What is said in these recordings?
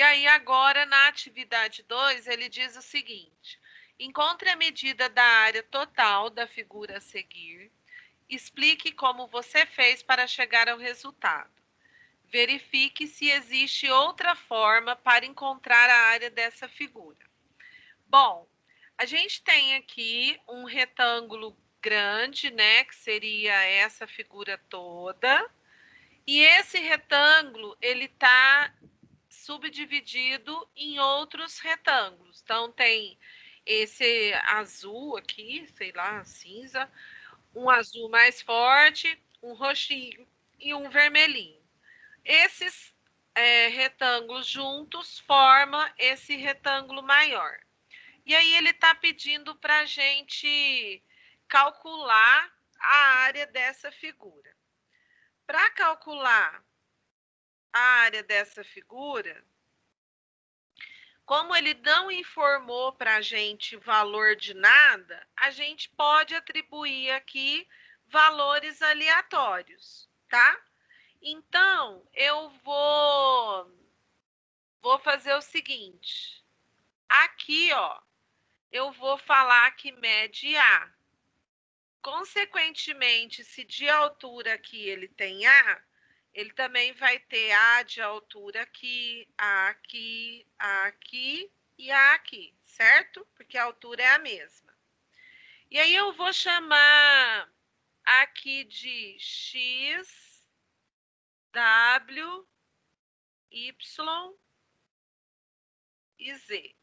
aí, agora, na atividade 2, ele diz o seguinte: encontre a medida da área total da figura a seguir. Explique como você fez para chegar ao resultado. Verifique se existe outra forma para encontrar a área dessa figura. Bom, a gente tem aqui um retângulo grande, né, que seria essa figura toda. E esse retângulo, ele está subdividido em outros retângulos. Então, tem esse azul aqui, sei lá, cinza, um azul mais forte, um roxinho e um vermelhinho. Esses retângulos juntos formam esse retângulo maior. E aí ele está pedindo para a gente calcular a área dessa figura. Para calcular a área dessa figura, como ele não informou para a gente valor de nada, a gente pode atribuir aqui valores aleatórios, tá? Então, eu vou fazer o seguinte. Aqui, ó, eu vou falar que mede A. Consequentemente, se de altura aqui ele tem A, ele também vai ter A de altura aqui, A aqui, A aqui e A aqui, certo? Porque a altura é a mesma. E aí eu vou chamar aqui de X, W, Y e Z.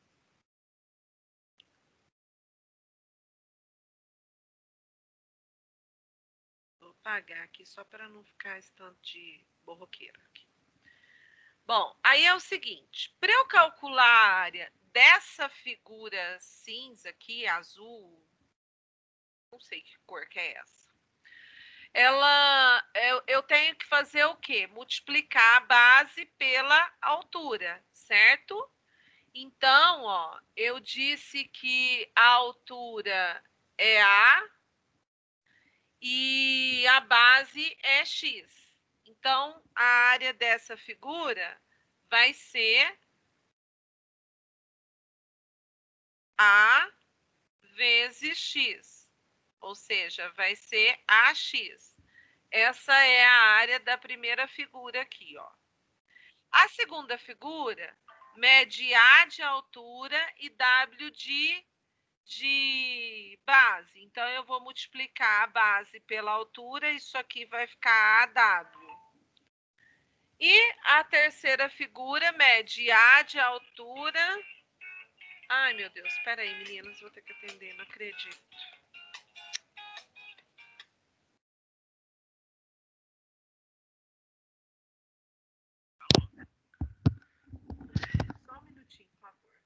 Vou apagar aqui só para não ficar esse tanto de borroqueira aqui. Bom, aí é o seguinte, para eu calcular a área dessa figura cinza aqui, azul, não sei que cor que é essa, eu tenho que fazer o quê? Multiplicar a base pela altura, certo? Então, ó, eu disse que a altura é A e a base é X. Então, a área dessa figura vai ser A vezes X, ou seja, vai ser AX. Essa é a área da primeira figura aqui, ó. A segunda figura mede A de altura e W de base. Então, eu vou multiplicar a base pela altura, isso aqui vai ficar AW. E a terceira figura mede A de altura. Ai, meu Deus, espera aí, meninas, vou ter que atender, não acredito. Só um minutinho, por favor.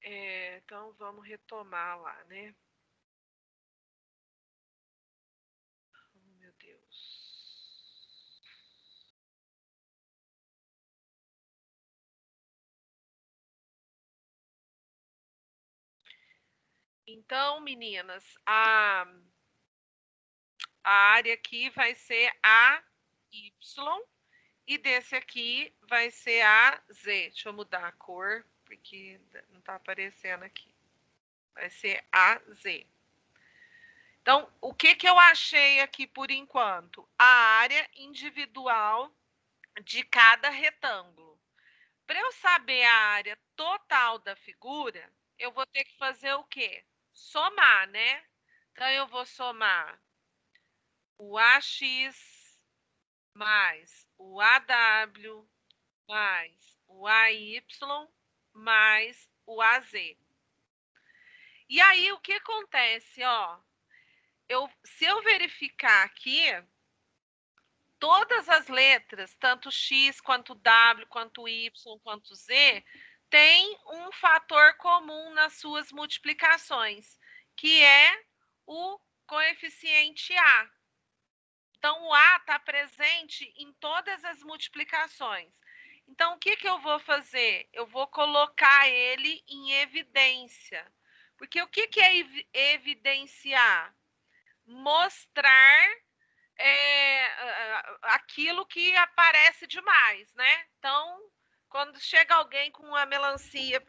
Então, vamos retomar lá, né? Oh, meu Deus. Então, meninas, a área aqui vai ser AY e desse aqui vai ser AZ. Deixa eu mudar a cor, porque não está aparecendo aqui. Vai ser AZ. Então, o que eu achei aqui por enquanto? A área individual de cada retângulo. Para eu saber a área total da figura, eu vou ter que fazer o quê? Somar, né? Então, eu vou somar o AX mais o AW mais o AY mais o AZ. E aí, o que acontece? Ó, se eu verificar aqui, todas as letras, tanto X, quanto W, quanto Y, quanto Z, têm um fator comum nas suas multiplicações, que é o coeficiente A. Então, o A está presente em todas as multiplicações. Então, o que eu vou fazer? Eu vou colocar ele em evidência. Porque o que é evidenciar? Mostrar aquilo que aparece demais, né? Então, quando chega alguém com uma melancia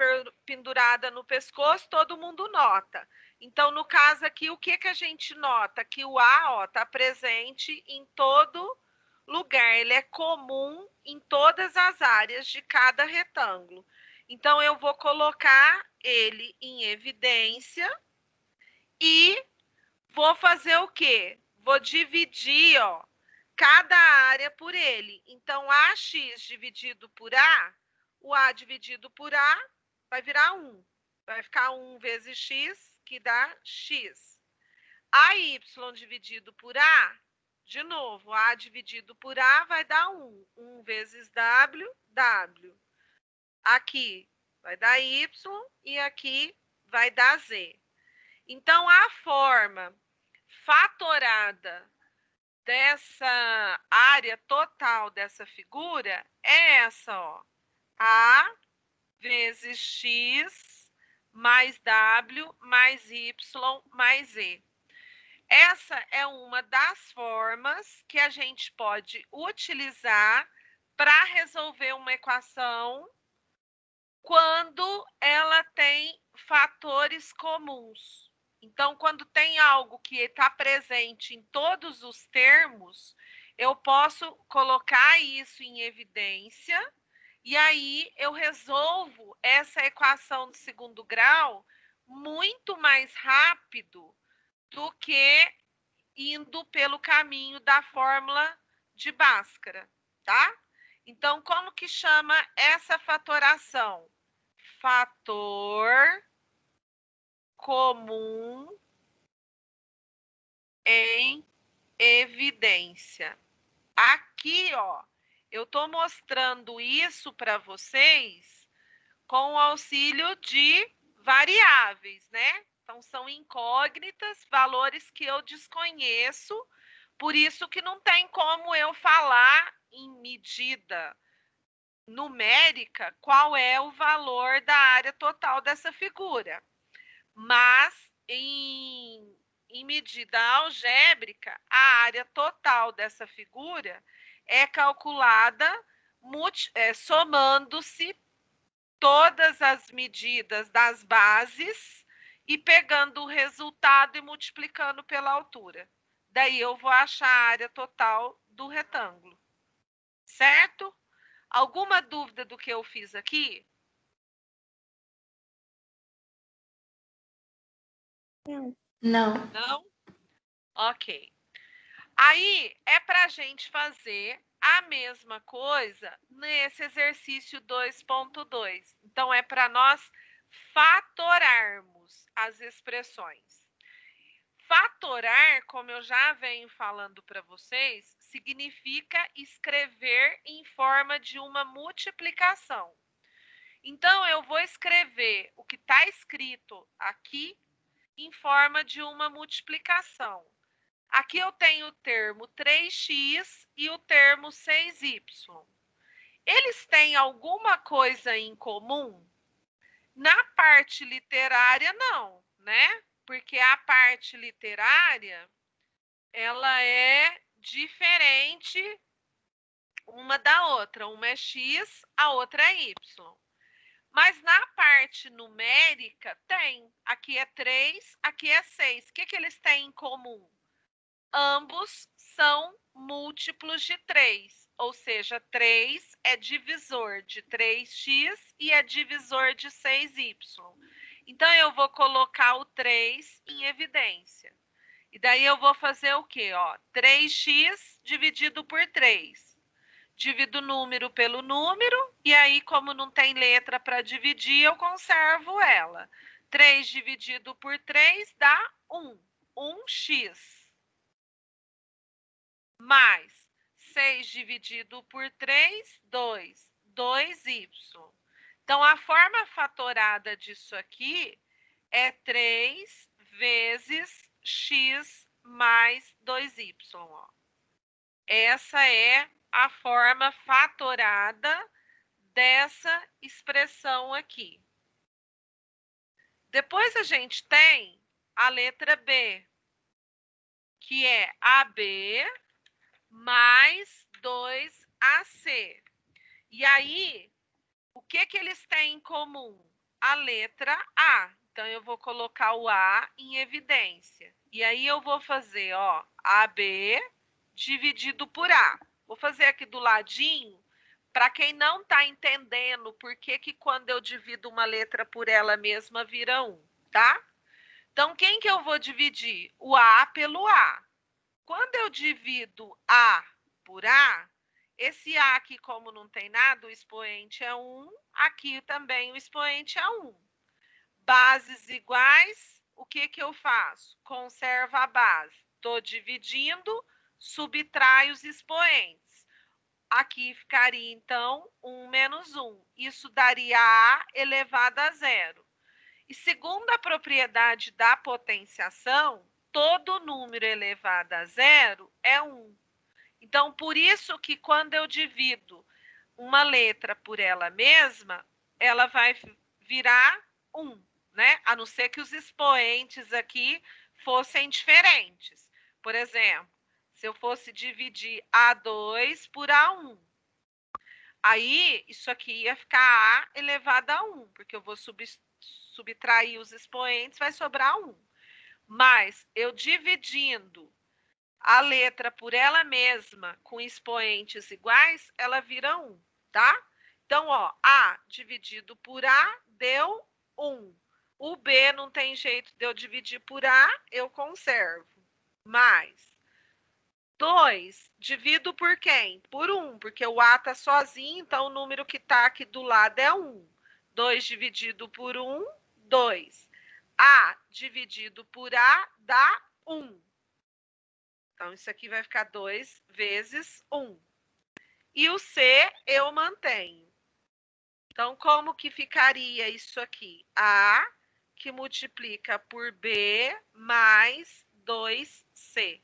pendurada no pescoço, todo mundo nota. Então, no caso aqui, o que a gente nota? Que o A está presente em todo lugar, ele é comum em todas as áreas de cada retângulo. Então, eu vou colocar ele em evidência e vou fazer o quê? Vou dividir, ó, cada área por ele. Então, AX dividido por A, o A dividido por A vai virar 1. Vai ficar 1 vezes X, que dá X. AY dividido por A, de novo, A dividido por A vai dar 1. 1 vezes W, W. Aqui vai dar Y e aqui vai dar Z. Então, a forma fatorada dessa área total dessa figura é essa, ó. A vezes X mais W mais Y mais Z. Essa é uma das formas que a gente pode utilizar para resolver uma equação quando ela tem fatores comuns. Então, quando tem algo que está presente em todos os termos, eu posso colocar isso em evidência e aí eu resolvo essa equação de segundo grau muito mais rápido do que indo pelo caminho da fórmula de Bhaskara, tá? Então, como que chama essa fatoração? Fator comum em evidência. Aqui, ó, eu estou mostrando isso para vocês com o auxílio de variáveis, né? Então, são incógnitas, valores que eu desconheço, por isso que não tem como eu falar em medida numérica qual é o valor da área total dessa figura. Mas, em medida algébrica, a área total dessa figura é calculada somando-se todas as medidas das bases e pegando o resultado e multiplicando pela altura. Daí eu vou achar a área total do retângulo. Certo? Alguma dúvida do que eu fiz aqui? Não. Não? Ok. Aí é para a gente fazer a mesma coisa nesse exercício 2.2. Então, é para nós fatorarmos as expressões. Fatorar, como eu já venho falando para vocês, significa escrever em forma de uma multiplicação. Então, eu vou escrever o que está escrito aqui em forma de uma multiplicação. Aqui eu tenho o termo 3x e o termo 6y. Eles têm alguma coisa em comum? Na parte literária, não, né? Porque a parte literária, ela é diferente uma da outra. Uma é x, a outra é y. Mas na parte numérica, tem. Aqui é 3, aqui é 6. O que, que eles têm em comum? Ambos são múltiplos de 3, ou seja, 3 é divisor de 3x e é divisor de 6y. Então, eu vou colocar o 3 em evidência. E daí eu vou fazer o quê? Ó, 3x dividido por 3. Divido o número pelo número, e aí, como não tem letra para dividir, eu conservo ela. 3 dividido por 3 dá 1. 1x. Mais 6 dividido por 3, 2. 2y. Então, a forma fatorada disso aqui é 3 vezes x mais 2y. Ó. Essa é a forma fatorada dessa expressão aqui. Depois a gente tem a letra B, que é AB mais 2AC. E aí, o que que eles têm em comum? A letra A. Então, eu vou colocar o A em evidência. E aí, eu vou fazer, ó, AB dividido por A. Vou fazer aqui do ladinho, para quem não está entendendo por que que quando eu divido uma letra por ela mesma vira 1, tá? Então, quem que eu vou dividir? O A pelo A. Quando eu divido A por A, esse A aqui, como não tem nada, o expoente é 1. Aqui também o expoente é 1. Bases iguais, o que que eu faço? Conservo a base. Estou dividindo, subtrai os expoentes. Aqui ficaria, então, 1 menos 1. Isso daria A elevado a zero. E segundo a propriedade da potenciação, todo número elevado a zero é 1. Então, por isso que quando eu divido uma letra por ela mesma, ela vai virar 1, né? A não ser que os expoentes aqui fossem diferentes. Por exemplo, se eu fosse dividir A2 por A1, aí isso aqui ia ficar A elevado a 1, porque eu vou subtrair os expoentes, vai sobrar 1. Mas eu dividindo a letra por ela mesma com expoentes iguais, ela vira 1, tá? Então, ó, A dividido por A deu 1. O B não tem jeito de eu dividir por A, eu conservo. Mais 2 divido por quem? Por 1, porque o A está sozinho, então o número que está aqui do lado é 1. 2 dividido por 1, 2. A dividido por A dá 1. Então, isso aqui vai ficar 2 vezes 1. E o C eu mantenho. Então, como que ficaria isso aqui? A que multiplica por B mais 2C,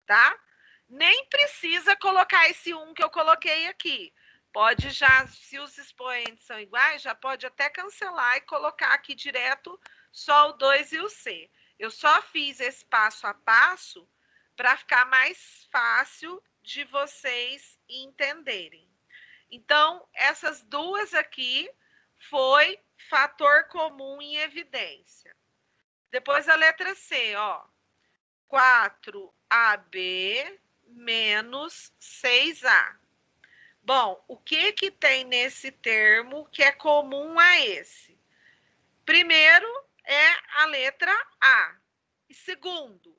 tá? Nem precisa colocar esse 1 que eu coloquei aqui. Pode já, se os expoentes são iguais, já pode até cancelar e colocar aqui direto só o 2 e o C. Eu só fiz esse passo a passo para ficar mais fácil de vocês entenderem. Então, essas duas aqui foi fator comum em evidência. Depois a letra C, ó. 4AB menos 6A. Bom, o que que tem nesse termo que é comum a esse? Primeiro é a letra A. E segundo,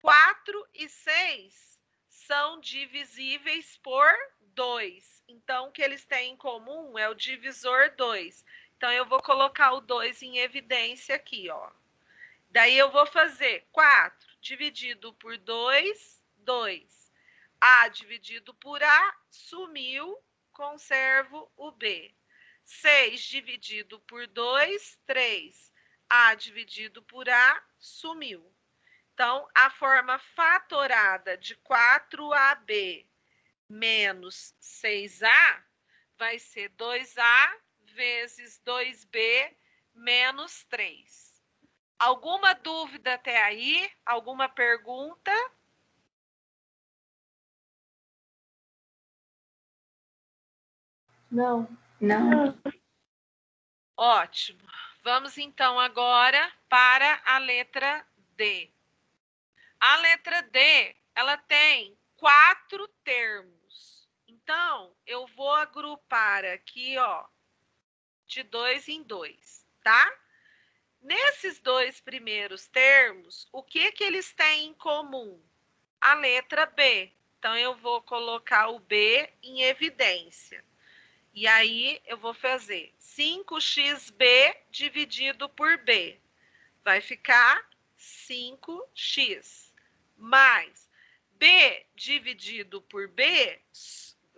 4 e 6 são divisíveis por 2. Então, o que eles têm em comum é o divisor 2. Então, eu vou colocar o 2 em evidência aqui, ó. Daí, eu vou fazer 4 dividido por 2, 2. A dividido por A, sumiu, conservo o B. 6 dividido por 2, 3. A dividido por A, sumiu. Então, a forma fatorada de 4AB menos 6A vai ser 2A vezes 2B menos 3. Alguma dúvida até aí? Alguma pergunta? Não. Não. Ótimo. Vamos então agora para a letra D. A letra D, ela tem 4 termos. Então, eu vou agrupar aqui, ó, de 2 em 2, tá? Nesses 2 primeiros termos, o que eles têm em comum? A letra B. Então, eu vou colocar o B em evidência. E aí, eu vou fazer 5xb dividido por B. Vai ficar 5x. Mais B dividido por B,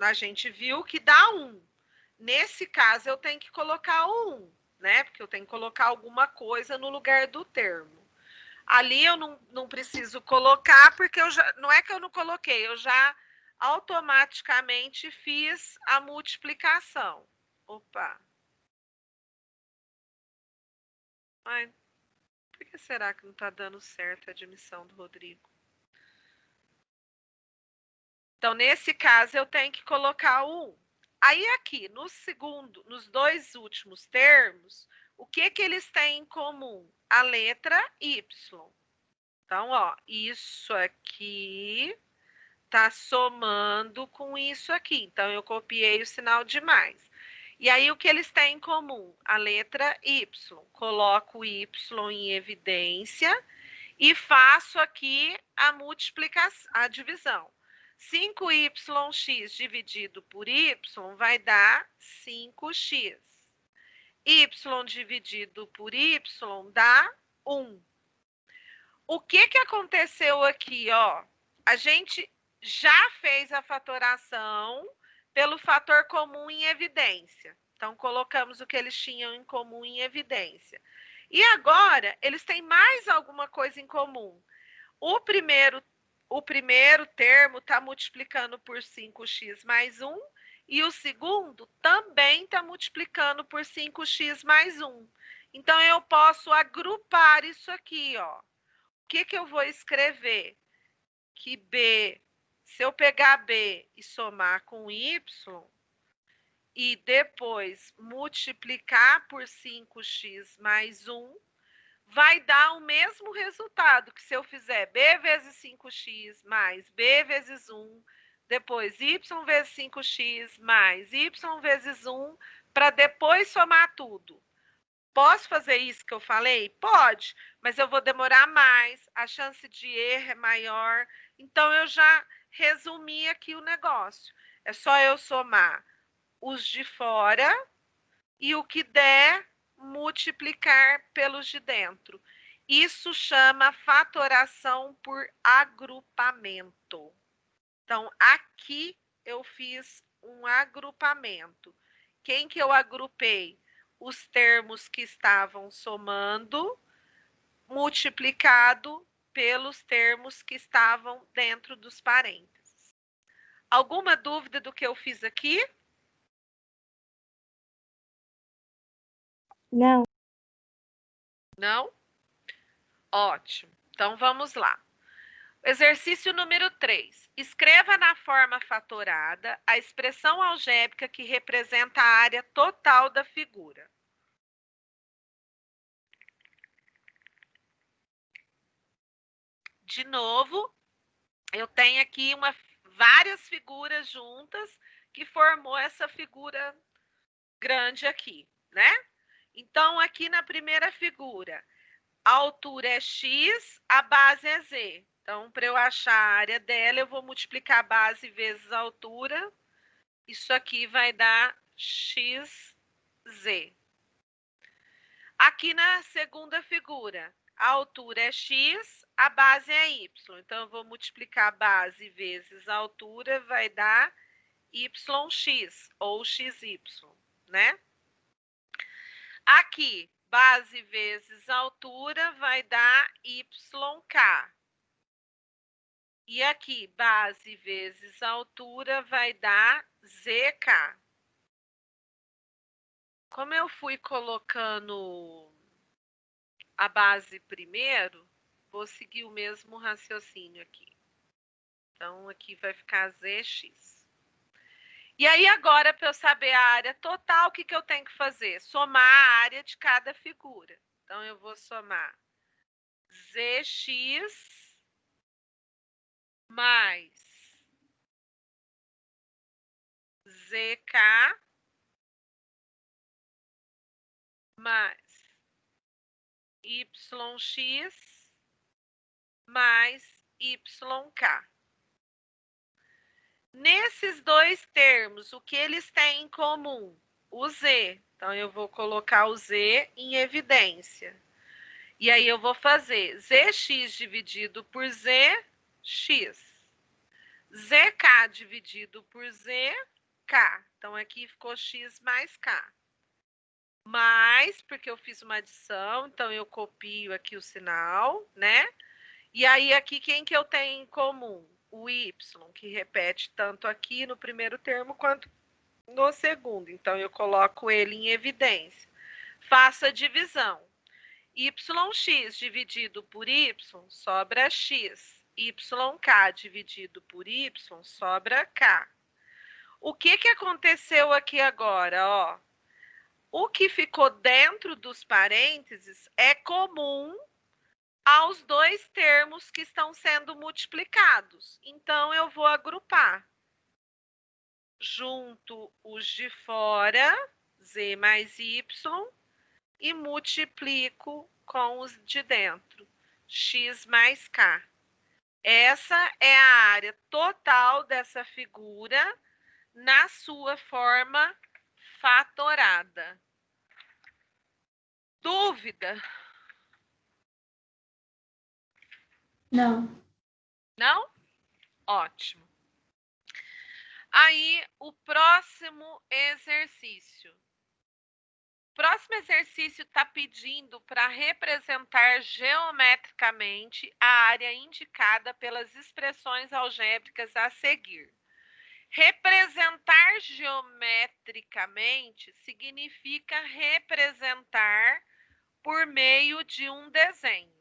a gente viu que dá 1. Nesse caso, eu tenho que colocar o 1, né? Porque eu tenho que colocar alguma coisa no lugar do termo. Ali eu não preciso colocar, porque eu já, não é que eu não coloquei, eu já automaticamente fiz a multiplicação. Opa! Ai, por que será que não está dando certo a admissão do Rodrigo? Então, nesse caso, eu tenho que colocar o 1. Aí, aqui, nos 2 últimos termos, o que eles têm em comum? A letra Y. Então, ó, isso aqui está somando com isso aqui. Então, eu copiei o sinal de mais. E aí, o que eles têm em comum? A letra Y. Coloco o Y em evidência e faço aqui a multiplicação, a divisão. 5yx dividido por y vai dar 5x. Y dividido por y dá 1. O que aconteceu aqui, ó? A gente já fez a fatoração pelo fator comum em evidência. Então, colocamos o que eles tinham em comum em evidência. E agora, eles têm mais alguma coisa em comum. O primeiro termo está multiplicando por 5x mais 1, e o segundo também está multiplicando por 5x mais 1. Então, eu posso agrupar isso aqui, ó. O que eu vou escrever? Que B, se eu pegar B e somar com Y, e depois multiplicar por 5x mais 1, vai dar o mesmo resultado que se eu fizer B vezes 5x mais B vezes 1, depois Y vezes 5x mais Y vezes 1, para depois somar tudo. Posso fazer isso que eu falei? Pode, mas eu vou demorar mais, a chance de erro é maior. Então, eu já resumi aqui o negócio. É só eu somar os de fora e o que der, multiplicar pelos de dentro. Isso chama fatoração por agrupamento. Então, aqui eu fiz um agrupamento. Quem que eu agrupei? Os termos que estavam somando, multiplicado pelos termos que estavam dentro dos parênteses. Alguma dúvida do que eu fiz aqui? Não. Não? Ótimo. Então, vamos lá. Exercício número 3. Escreva na forma fatorada a expressão algébrica que representa a área total da figura. De novo, eu tenho aqui várias figuras juntas que formou essa figura grande aqui, né? Então, aqui na primeira figura, a altura é x, a base é z. Então, para eu achar a área dela, eu vou multiplicar a base vezes a altura. Isso aqui vai dar xz. Aqui na segunda figura, a altura é x, a base é y. Então, eu vou multiplicar a base vezes a altura, vai dar yx, ou xy, né? Aqui, base vezes altura vai dar yk. E aqui, base vezes altura vai dar zk. Como eu fui colocando a base primeiro, vou seguir o mesmo raciocínio aqui. Então, aqui vai ficar zx. E aí, agora, para eu saber a área total, o que eu tenho que fazer? Somar a área de cada figura. Então, eu vou somar ZX mais ZK mais YX mais YK. Nesses dois termos, o que eles têm em comum? O Z. Então, eu vou colocar o Z em evidência. E aí, eu vou fazer ZX dividido por ZX. ZK dividido por ZK. Então, aqui ficou X mais K. Mais, porque eu fiz uma adição, então eu copio aqui o sinal, né? E aí, aqui, quem que eu tenho em comum? O Y, que repete tanto aqui no primeiro termo quanto no segundo. Então, eu coloco ele em evidência. Faço a divisão. YX dividido por Y sobra X. YK dividido por Y sobra K. O que aconteceu aqui agora? Ó, o que ficou dentro dos parênteses é comum aos dois termos que estão sendo multiplicados. Então, eu vou agrupar. Junto os de fora, Z mais Y, e multiplico com os de dentro, X mais K. Essa é a área total dessa figura na sua forma fatorada. Dúvida? Não. Não? Ótimo. Aí, o próximo exercício. O próximo exercício está pedindo para representar geometricamente a área indicada pelas expressões algébricas a seguir. Representar geometricamente significa representar por meio de um desenho.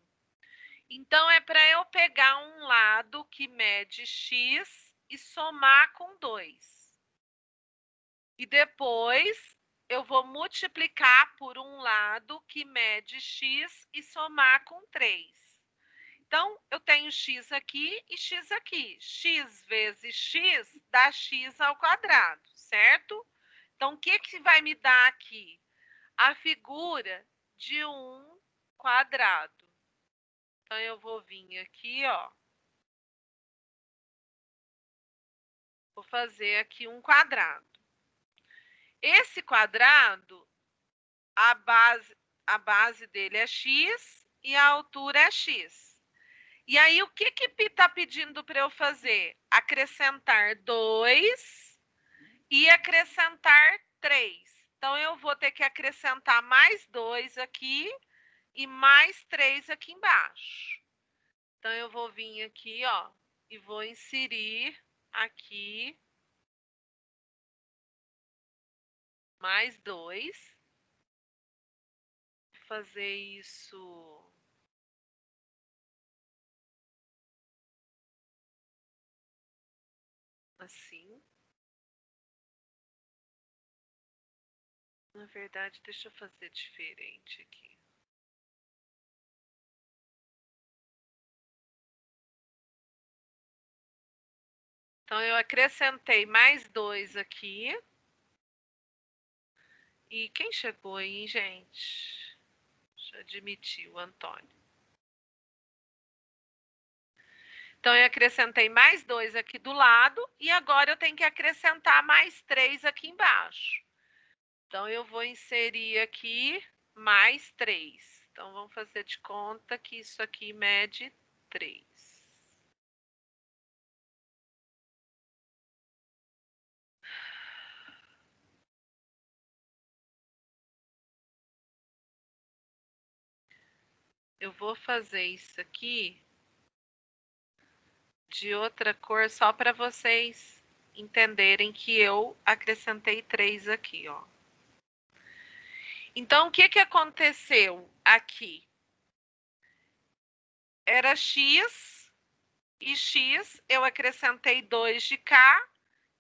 Então, é para eu pegar um lado que mede x e somar com 2. E depois eu vou multiplicar por um lado que mede x e somar com 3. Então, eu tenho x aqui e x aqui. X vezes x dá x ao quadrado, certo? Então, o que vai me dar aqui? A figura de um quadrado. Então, eu vou vir aqui, ó. Vou fazer aqui um quadrado. Esse quadrado, a base dele é x e a altura é x. E aí, o que está pedindo para eu fazer? Acrescentar 2 e acrescentar 3. Então, eu vou ter que acrescentar mais 2 aqui e mais 3 aqui embaixo. Então, eu vou vir aqui, ó, e vou inserir aqui mais 2. Vou fazer isso assim. Na verdade, deixa eu fazer diferente aqui. Então, eu acrescentei mais 2 aqui. E quem chegou aí, gente? Deixa eu admitir, o Antônio. Então, eu acrescentei mais 2 aqui do lado. E agora eu tenho que acrescentar mais 3 aqui embaixo. Então, eu vou inserir aqui mais 3. Então, vamos fazer de conta que isso aqui mede 3. Eu vou fazer isso aqui de outra cor só para vocês entenderem que eu acrescentei 3 aqui, ó. Então, o que aconteceu aqui? Era x e x, eu acrescentei 2 de cá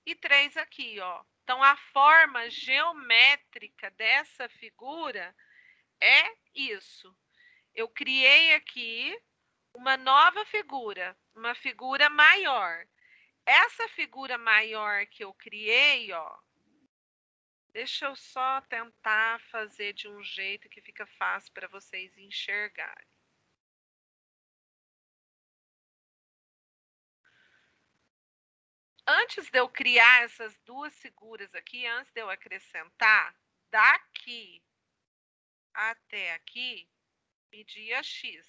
e 3 aqui, ó. Então, a forma geométrica dessa figura é isso. Eu criei aqui uma nova figura, uma figura maior. Essa figura maior que eu criei, ó, deixa eu só tentar fazer de um jeito que fica fácil para vocês enxergarem. Antes de eu criar essas duas figuras aqui, antes de eu acrescentar, daqui até aqui, media x.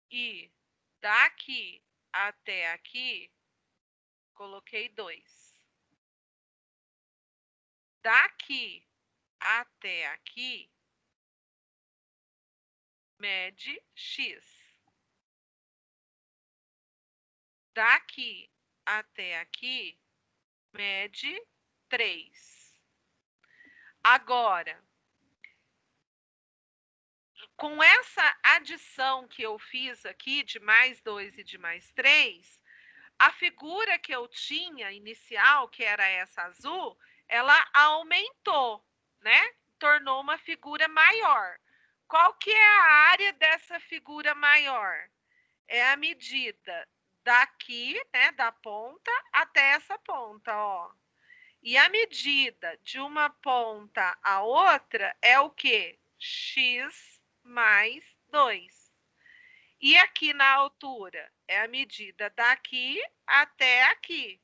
E daqui até aqui, coloquei 2. Daqui até aqui, mede x. Daqui até aqui, mede 3. Agora, com essa adição que eu fiz aqui, de mais 2 e de mais 3, a figura que eu tinha inicial, que era essa azul, ela aumentou, né? Tornou uma figura maior. Qual que é a área dessa figura maior? É a medida daqui, né, da ponta até essa ponta, ó. E a medida de uma ponta à outra é o quê? X mais 2. E aqui na altura é a medida daqui até aqui,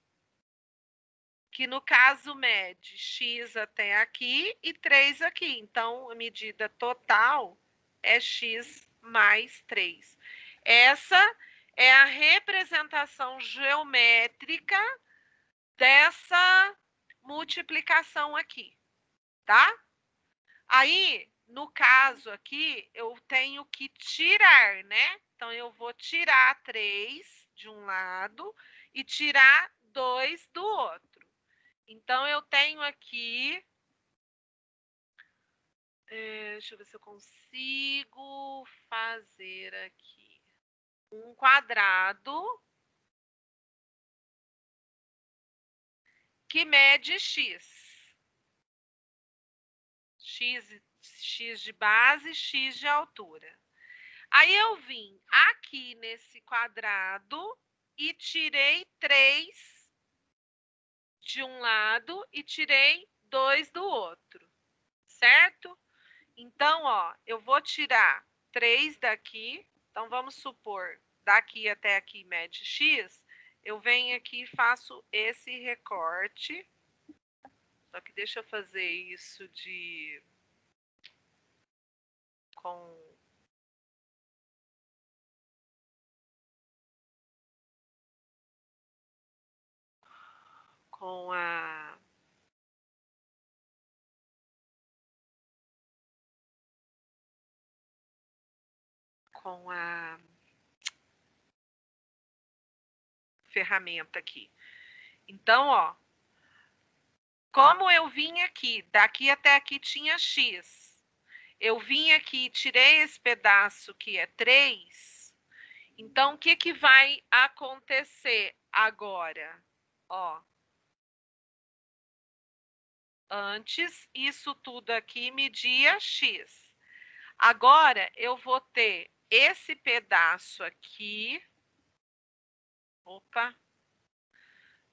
que no caso mede x até aqui e 3 aqui. Então, a medida total é x mais 3. Essa é a representação geométrica dessa multiplicação aqui, tá? Aí, no caso aqui, eu tenho que tirar, né? Então, eu vou tirar 3 de um lado e tirar 2 do outro. Então, eu tenho aqui... deixa eu ver se eu consigo fazer aqui. Um quadrado que mede x. X de base, x de altura. Aí eu vim aqui nesse quadrado e tirei 3 de um lado e tirei 2 do outro, certo? Então, ó, eu vou tirar 3 daqui. Então, vamos supor, daqui até aqui mede x. Eu venho aqui e faço esse recorte. Só que deixa eu fazer isso com a... com a ferramenta aqui. Então, ó, como eu vim aqui, daqui até aqui tinha x. Eu vim aqui e tirei esse pedaço que é 3. Então, o que, que vai acontecer agora? Ó, antes, isso tudo aqui media x. Agora, eu vou ter esse pedaço aqui. Opa!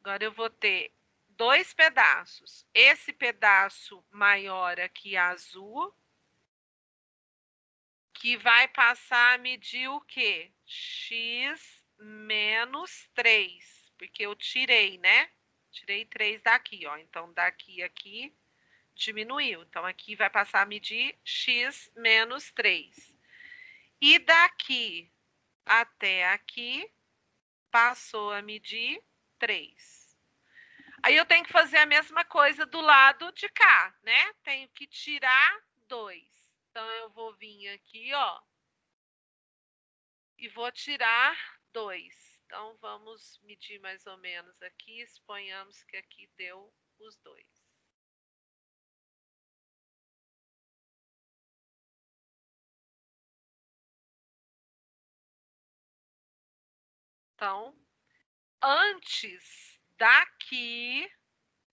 Agora eu vou ter 2 pedaços. Esse pedaço maior aqui, azul, que vai passar a medir o quê? X menos 3, porque eu tirei, né? Tirei 3 daqui, ó. Então, daqui aqui diminuiu. Então, aqui vai passar a medir x menos 3. E daqui até aqui, passou a medir 3. Aí eu tenho que fazer a mesma coisa do lado de cá, né? Tenho que tirar 2. Então, eu vou vir aqui, ó, e vou tirar 2. Então, vamos medir mais ou menos aqui. Suponhamos que aqui deu os 2. Então, antes daqui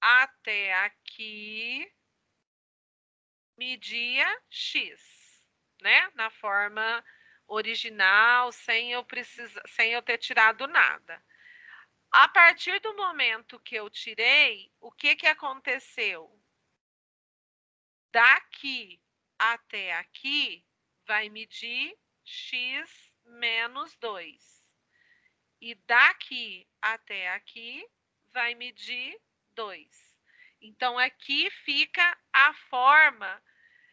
até aqui, media x, né? Na forma original, sem eu ter tirado nada. A partir do momento que eu tirei, o que aconteceu? Daqui até aqui vai medir x menos 2. E daqui até aqui vai medir 2. Então, aqui fica a forma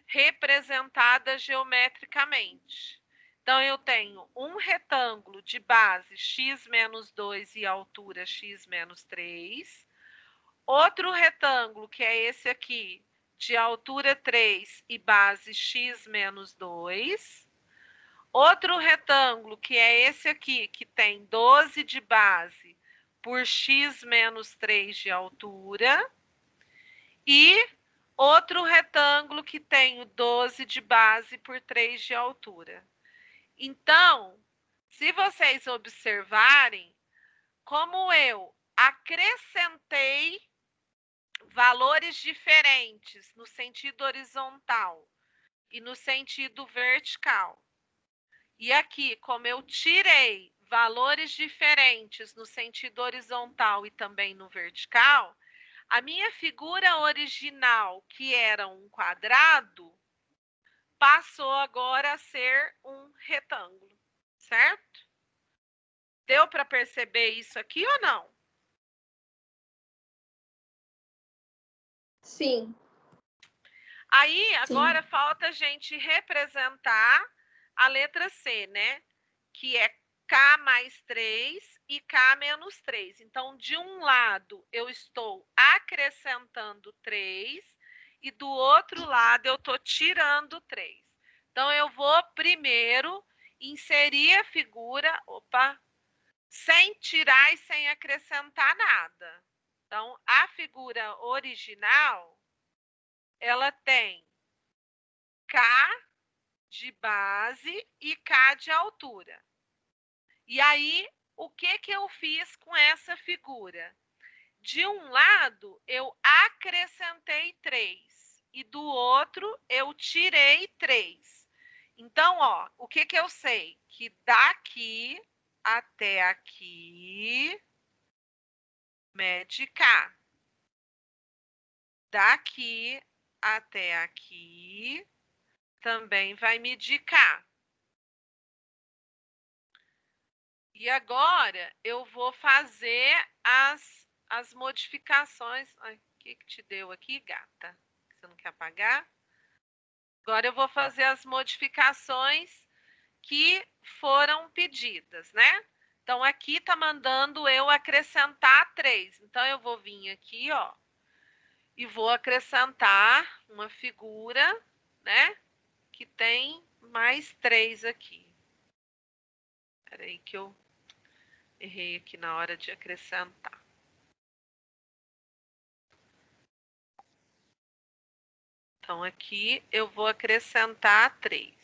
representada geometricamente. Então, eu tenho um retângulo de base x menos 2 e altura x menos 3. Outro retângulo, que é esse aqui, de altura 3 e base x menos 2. Outro retângulo, que é esse aqui, que tem 12 de base por x menos 3 de altura. E outro retângulo que tem 12 de base por 3 de altura. Então, se vocês observarem, como eu acrescentei valores diferentes no sentido horizontal e no sentido vertical, e aqui, como eu tirei valores diferentes no sentido horizontal e também no vertical, a minha figura original, que era um quadrado, passou agora a ser um retângulo, certo? Deu para perceber isso aqui ou não? Sim. Aí, agora Sim. falta a gente representar a letra C, né? Que é K mais 3 e K menos 3. Então, de um lado, eu estou acrescentando 3 e do outro lado, eu estou tirando 3. Então, eu vou primeiro inserir a figura, sem tirar e sem acrescentar nada. Então, a figura original, ela tem K de base e K de altura. E aí, o que eu fiz com essa figura? De um lado, eu acrescentei 3 e do outro, eu tirei 3. Então, ó, o que eu sei? Que daqui até aqui, mede K. Daqui até aqui, também vai medir K. E agora eu vou fazer as modificações. Ai, o que te deu aqui, gata? Você não quer apagar? Agora eu vou fazer as modificações que foram pedidas, né? Então, aqui está mandando eu acrescentar 3. Então, eu vou vir aqui, ó, e vou acrescentar uma figura, né? Que tem mais 3 aqui. Espera aí que eu errei aqui na hora de acrescentar. Então, aqui eu vou acrescentar 3.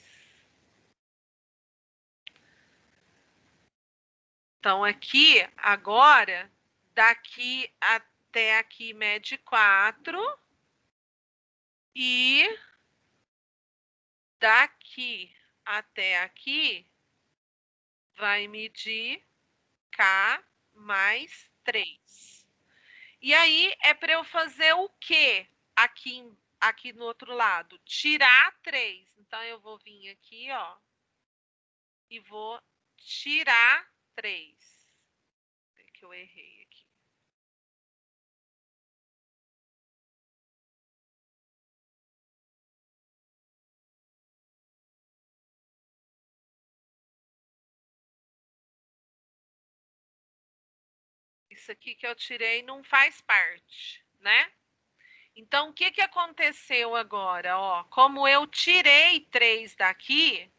Então, aqui, agora, daqui até aqui mede 4. E daqui até aqui vai medir K mais 3. E aí, é para eu fazer o quê aqui no outro lado? Tirar 3. Então, eu vou vir aqui, ó, e vou tirar 3. É que eu errei aqui. Isso aqui que eu tirei não faz parte, né? Então, o que aconteceu agora? Ó, como eu tirei 3 daqui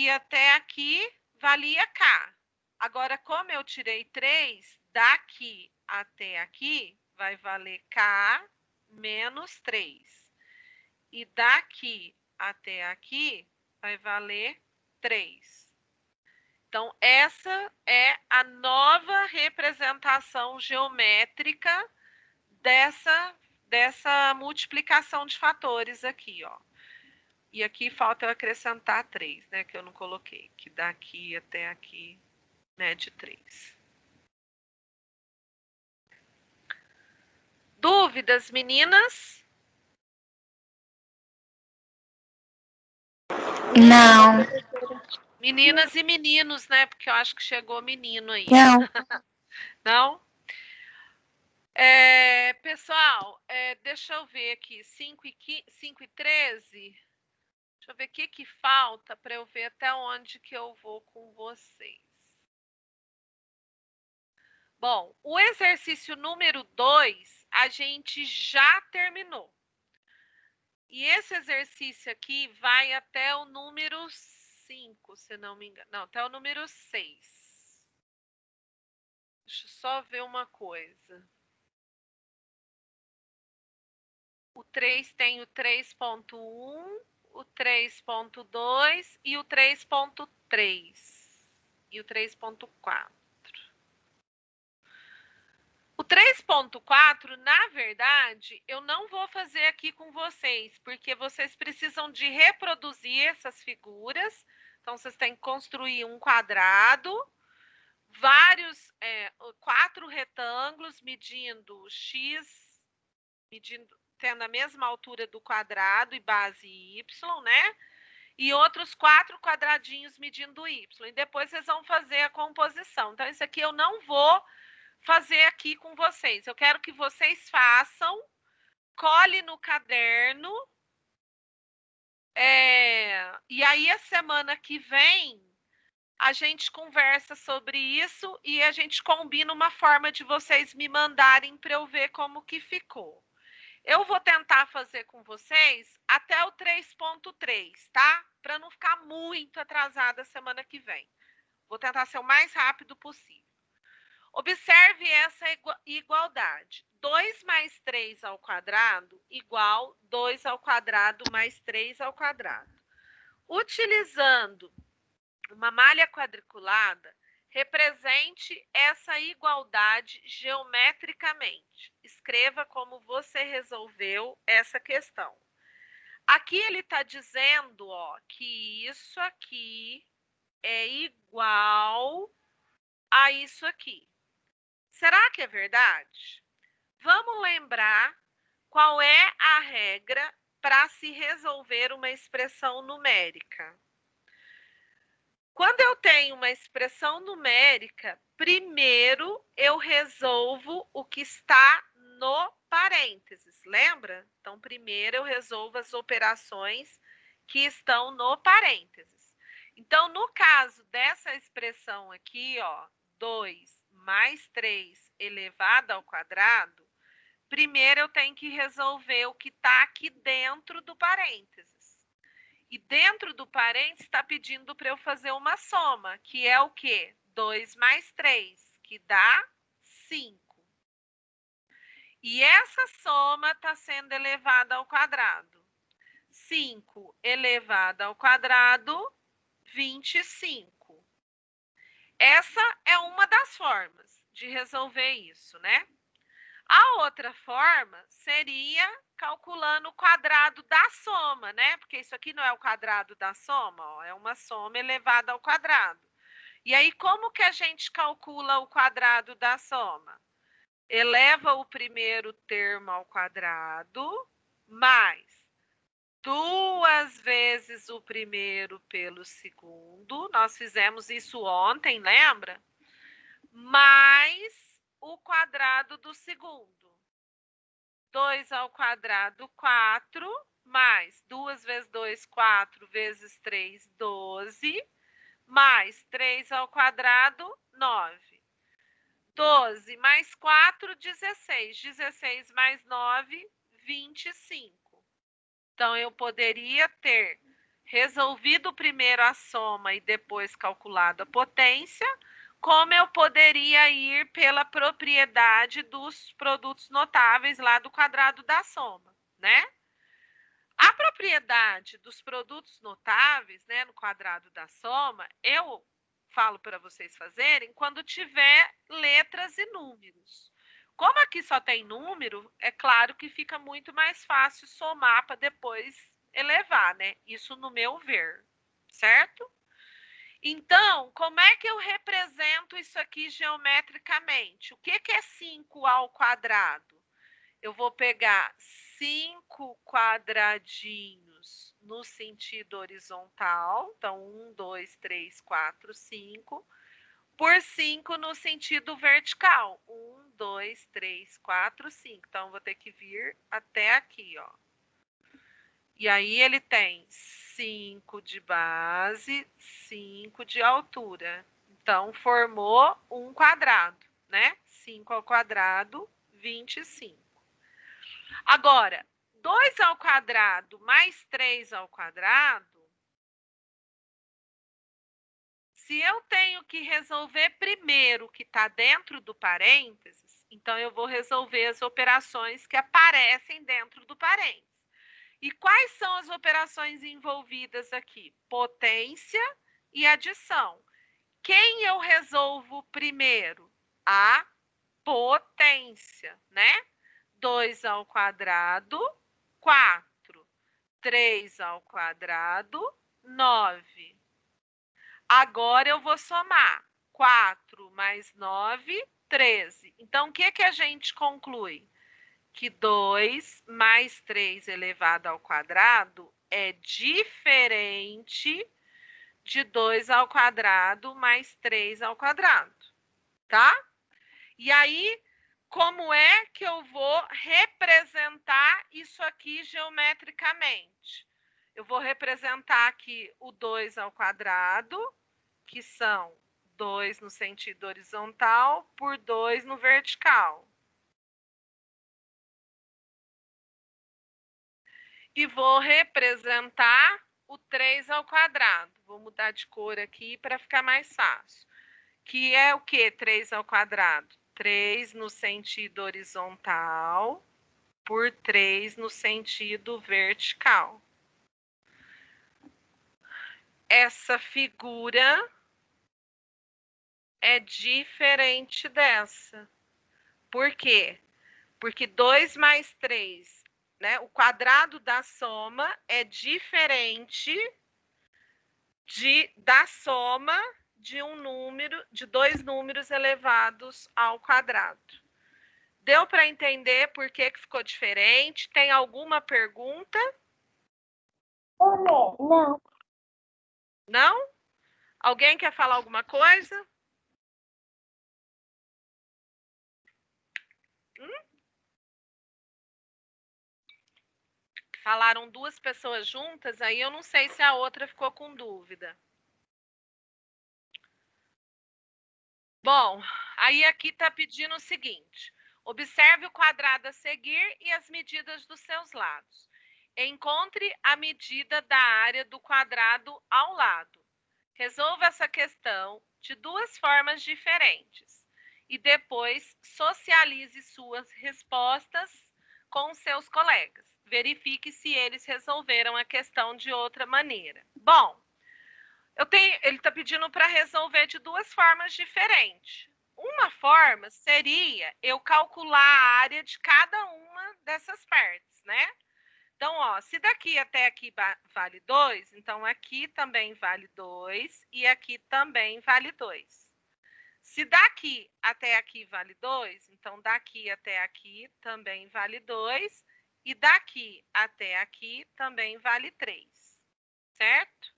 até aqui valia K. Agora, como eu tirei 3, daqui até aqui vai valer K menos 3. E daqui até aqui vai valer 3. Então, essa é a nova representação geométrica dessa multiplicação de fatores aqui, ó. E aqui falta eu acrescentar 3, né, que eu não coloquei, que daqui até aqui mede 3. Dúvidas, meninas? Não. Meninas e meninos, né? Porque eu acho que chegou menino aí. Não. Não? Pessoal, deixa eu ver aqui. 5 e 13. Deixa eu ver o que falta para eu ver até onde que eu vou com vocês. Bom, o exercício número 2, a gente já terminou. E esse exercício aqui vai até o número 5, se não me engano. Não, até o número 6. Deixa eu só ver uma coisa. O 3 tem o 3.1, o 3.2 e o 3.3 e o 3.4. O 3.4, na verdade, eu não vou fazer aqui com vocês, porque vocês precisam de reproduzir essas figuras. Então, vocês têm que construir um quadrado, vários, 4 retângulos medindo x, tendo a mesma altura do quadrado e base y, né? E outros 4 quadradinhos medindo y. E depois vocês vão fazer a composição. Então, isso aqui eu não vou fazer aqui com vocês. Eu quero que vocês façam, cole no caderno. E aí, a semana que vem, a gente conversa sobre isso e a gente combina uma forma de vocês me mandarem para eu ver como que ficou. Eu vou tentar fazer com vocês até o 3.3, tá? Para não ficar muito atrasada a semana que vem. Vou tentar ser o mais rápido possível. Observe essa igualdade. 2 mais 3 ao quadrado igual 2 ao quadrado mais 3 ao quadrado. Utilizando uma malha quadriculada, represente essa igualdade geometricamente. Escreva como você resolveu essa questão. Aqui ele está dizendo, ó, que isso aqui é igual a isso aqui. Será que é verdade? Vamos lembrar qual é a regra para se resolver uma expressão numérica. Quando eu tenho uma expressão numérica, primeiro eu resolvo o que está no parênteses, lembra? Então, primeiro eu resolvo as operações que estão no parênteses. Então, no caso dessa expressão aqui, ó, 2 mais 3 elevado ao quadrado, primeiro eu tenho que resolver o que está aqui dentro do parênteses. E dentro do parênteses está pedindo para eu fazer uma soma, que é o quê? 2 mais 3, que dá 5. E essa soma está sendo elevada ao quadrado. 5 elevado ao quadrado, 25. Essa é uma das formas de resolver isso, né? A outra forma seria calculando o quadrado da soma, né? Porque isso aqui não é o quadrado da soma, ó, é uma soma elevada ao quadrado. E aí, como que a gente calcula o quadrado da soma? Eleva o primeiro termo ao quadrado, mais 2 vezes o primeiro pelo segundo. Nós fizemos isso ontem, lembra? Mais o quadrado do segundo. 2 ao quadrado, 4, mais 2 vezes 2, 4, vezes 3, 12, mais 3 ao quadrado, 9. 12 mais 4, 16. 16 mais 9, 25. Então, eu poderia ter resolvido primeiro a soma e depois calculado a potência, como eu poderia ir pela propriedade dos produtos notáveis lá do quadrado da soma, né? A propriedade dos produtos notáveis, né, no quadrado da soma, eu falo para vocês fazerem quando tiver letras e números. Como aqui só tem número, é claro que fica muito mais fácil somar para depois elevar, né? Isso no meu ver, certo? Então, como é que eu represento isso aqui geometricamente? O que é 5 ao quadrado? Eu vou pegar 5 quadradinhos no sentido horizontal. Então, 1, 2, 3, 4, 5. Por 5 no sentido vertical. 1, 2, 3, 4, 5. Então, vou ter que vir até aqui, ó. E aí, ele tem 5 de base, 5 de altura. Então, formou um quadrado, né? 5 ao quadrado, 25. Agora, 2 ao quadrado mais 3 ao quadrado, se eu tenho que resolver primeiro o que está dentro do parênteses, então eu vou resolver as operações que aparecem dentro do parênteses. E quais são as operações envolvidas aqui? Potência e adição. Quem eu resolvo primeiro? A potência, né? 2 ao quadrado, 4. 3 ao quadrado, 9. Agora eu vou somar. 4 mais 9, 13. Então, o que a gente conclui? Que 2 mais 3 elevado ao quadrado é diferente de 2 ao quadrado mais 3 ao quadrado, tá? E aí, como é que eu vou representar isso aqui geometricamente? Eu vou representar aqui o 2 ao quadrado, que são 2 no sentido horizontal por 2 no vertical. E vou representar o 3 ao quadrado. Vou mudar de cor aqui para ficar mais fácil. Que é o quê? 3 ao quadrado? 3 no sentido horizontal por 3 no sentido vertical. Essa figura é diferente dessa. Por quê? Porque 2 mais 3, né? O quadrado da soma é diferente da soma de um número, de 2 números elevados ao quadrado. Deu para entender por que ficou diferente? Tem alguma pergunta? Não. Não? Alguém quer falar alguma coisa? Falaram 2 pessoas juntas, aí eu não sei se a outra ficou com dúvida. Bom, aí aqui está pedindo o seguinte: observe o quadrado a seguir e as medidas dos seus lados. Encontre a medida da área do quadrado ao lado. Resolva essa questão de 2 formas diferentes e depois socialize suas respostas com seus colegas. Verifique se eles resolveram a questão de outra maneira. Bom, ele está pedindo para resolver de 2 formas diferentes. Uma forma seria eu calcular a área de cada uma dessas partes, né? Então, ó, se daqui até aqui vale 2, então aqui também vale 2 e aqui também vale 2. Se daqui até aqui vale 2, então daqui até aqui também vale 2 e daqui até aqui também vale 3, certo?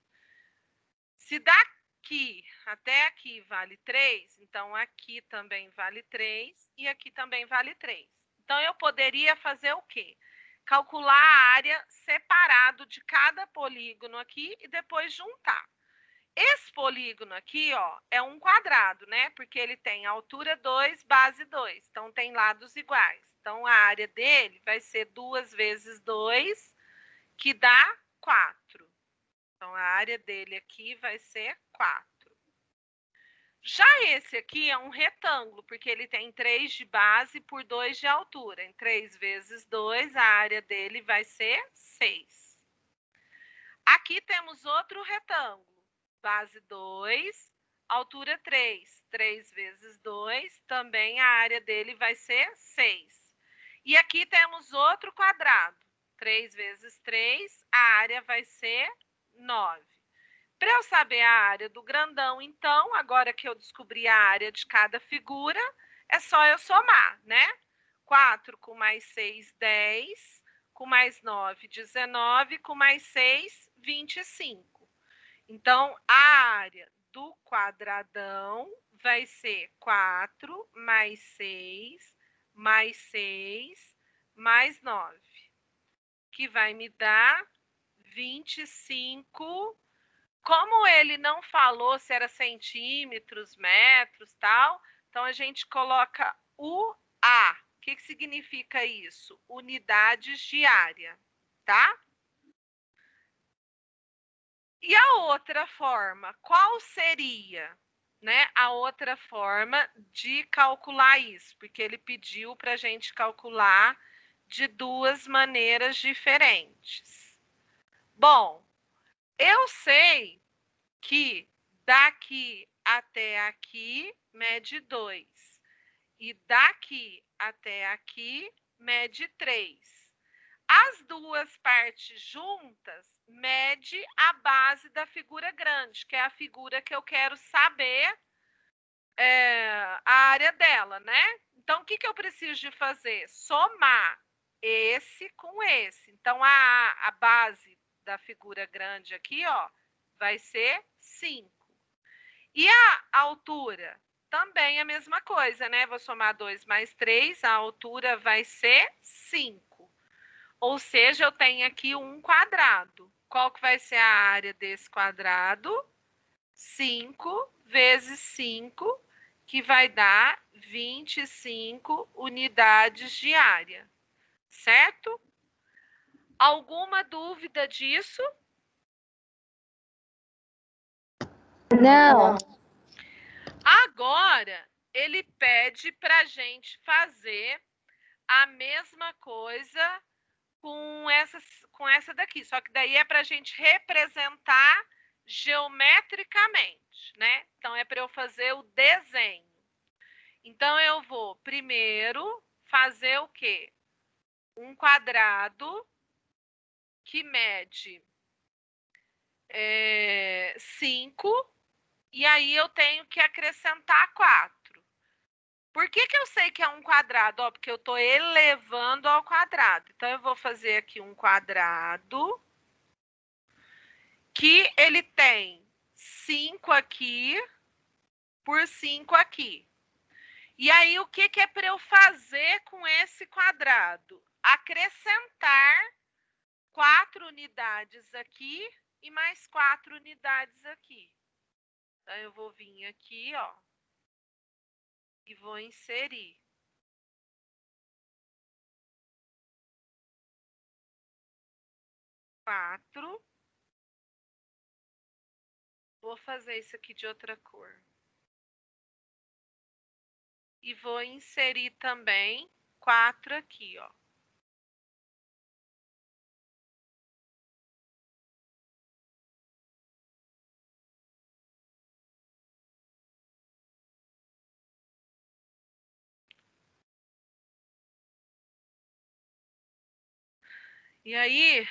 Se daqui até aqui vale 3, então aqui também vale 3 e aqui também vale 3. Então, eu poderia fazer o quê? Calcular a área separado de cada polígono aqui e depois juntar. Esse polígono aqui, ó, é um quadrado, né? Porque ele tem altura 2, base 2. Então, tem lados iguais. Então, a área dele vai ser 2 vezes 2, que dá 4. Então, a área dele aqui vai ser 4. Já esse aqui é um retângulo, porque ele tem 3 de base por 2 de altura. Em 3 vezes 2, a área dele vai ser 6. Aqui temos outro retângulo. Base 2, altura 3. 3 vezes 2, também a área dele vai ser 6. E aqui temos outro quadrado. 3 vezes 3, a área vai ser 9. Para eu saber a área do grandão, então, agora que eu descobri a área de cada figura, é só eu somar, né? 4 com mais 6, 10. Com mais 9, 19. Com mais 6, 25. Então, a área do quadradão vai ser 4 mais 6, mais 6, mais 9, que vai me dar 25. Como ele não falou se era centímetros, metros, tal, então a gente coloca UA. O que significa isso? Unidades de área, tá? E a outra forma, qual seria, né, a outra forma de calcular isso? Porque ele pediu para a gente calcular de duas maneiras diferentes. Bom, eu sei que daqui até aqui mede 2 e daqui até aqui mede 3. As duas partes juntas mede a base da figura grande, que é a figura que eu quero saber a área dela, né? Então, o que eu preciso de fazer? Somar esse com esse. Então, a base da figura grande aqui, ó, vai ser 5. E a altura? Também a mesma coisa, né? Vou somar 2 mais 3, a altura vai ser 5. Ou seja, eu tenho aqui um quadrado. Qual que vai ser a área desse quadrado? 5 vezes 5, que vai dar 25 unidades de área. Certo? Alguma dúvida disso? Não. Agora, ele pede para a gente fazer a mesma coisa com essa daqui, só que daí é para a gente representar geometricamente, né? Então, é para eu fazer o desenho. Então, eu vou primeiro fazer o quê? Um quadrado que mede 5, e aí eu tenho que acrescentar 4. Por que eu sei que é um quadrado? Ó, porque eu estou elevando ao quadrado. Então, eu vou fazer aqui um quadrado que ele tem 5 aqui por 5 aqui. E aí, o que é para eu fazer com esse quadrado? Acrescentar 4 unidades aqui e mais 4 unidades aqui. Então, eu vou vir aqui, ó, e vou inserir. 4. Vou fazer isso aqui de outra cor. E vou inserir também 4 aqui, ó. E aí, o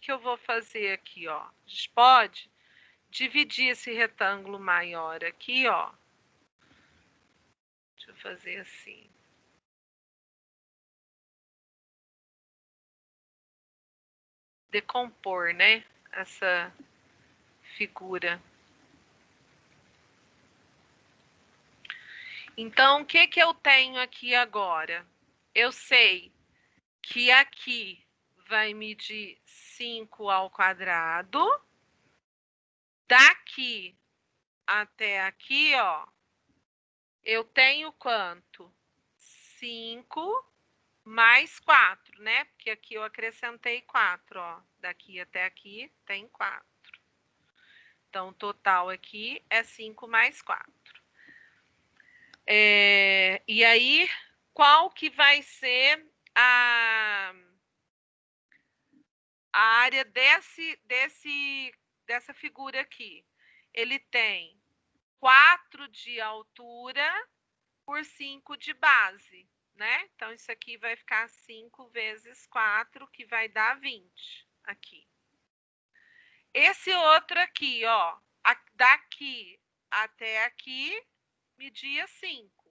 que eu vou fazer aqui, ó? A gente pode dividir esse retângulo maior aqui, ó. Deixa eu fazer assim. Decompor, né? Essa figura. Então, o que eu tenho aqui agora? Eu sei que aqui vai medir 5 ao quadrado. Daqui até aqui, ó, eu tenho quanto? 5 mais 4, né? Porque aqui eu acrescentei 4, ó. Daqui até aqui tem 4. Então, o total aqui é 5 mais 4. E aí, qual que vai ser a área dessa figura aqui? ele tem 4 de altura por 5 de base, né? Então, isso aqui vai ficar 5 vezes 4, que vai dar 20 aqui. Esse outro aqui, ó, daqui até aqui, media 5.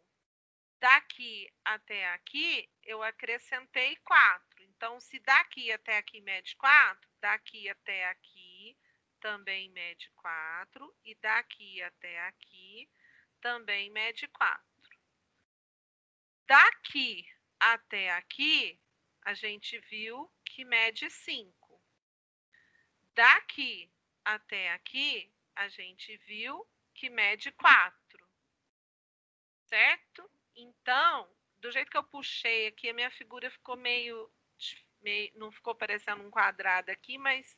Daqui até aqui, eu acrescentei 4. Então, se daqui até aqui mede 4, daqui até aqui também mede 4, e daqui até aqui também mede 4. Daqui até aqui, a gente viu que mede 5. Daqui até aqui, a gente viu que mede 4. Certo? Então, do jeito que eu puxei aqui, a minha figura ficou meio não ficou parecendo um quadrado aqui, mas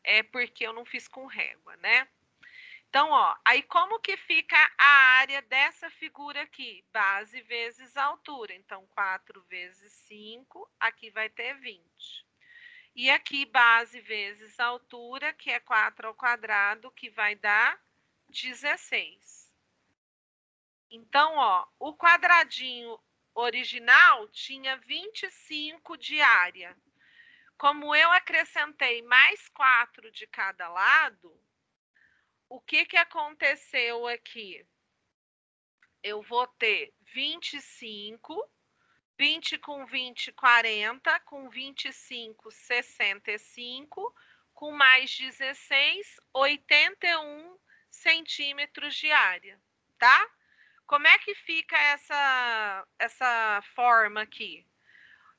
é porque eu não fiz com régua, né? Então, ó, aí como que fica a área dessa figura aqui? Base vezes altura. Então, 4 vezes 5, aqui vai ter 20. E aqui, base vezes altura, que é 4 ao quadrado, que vai dar 16. Então, ó, o quadradinho original tinha 25 de área. Como eu acrescentei mais 4 de cada lado, o que aconteceu aqui? Eu vou ter 25, 20 com 20, 40, com 25, 65, com mais 16, 81 centímetros de área, tá? Como é que fica essa forma aqui?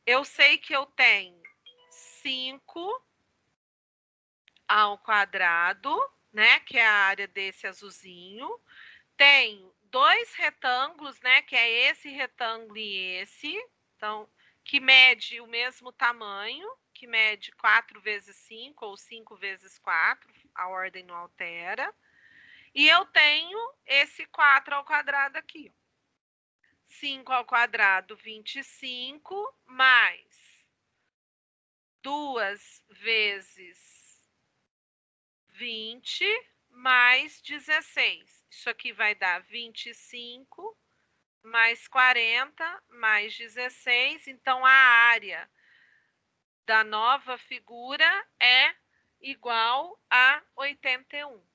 Eu sei que eu tenho 5 ao quadrado, né? Que é a área desse azulzinho. Tenho 2 retângulos, né? Que é esse retângulo e esse. Então, que mede o mesmo tamanho, que mede 4 vezes 5 ou 5 vezes 4, a ordem não altera. E eu tenho esse 4 ao quadrado aqui. 5 ao quadrado, 25, mais 2 vezes 20, mais 16. Isso aqui vai dar 25, mais 40, mais 16. Então, a área da nova figura é igual a 81.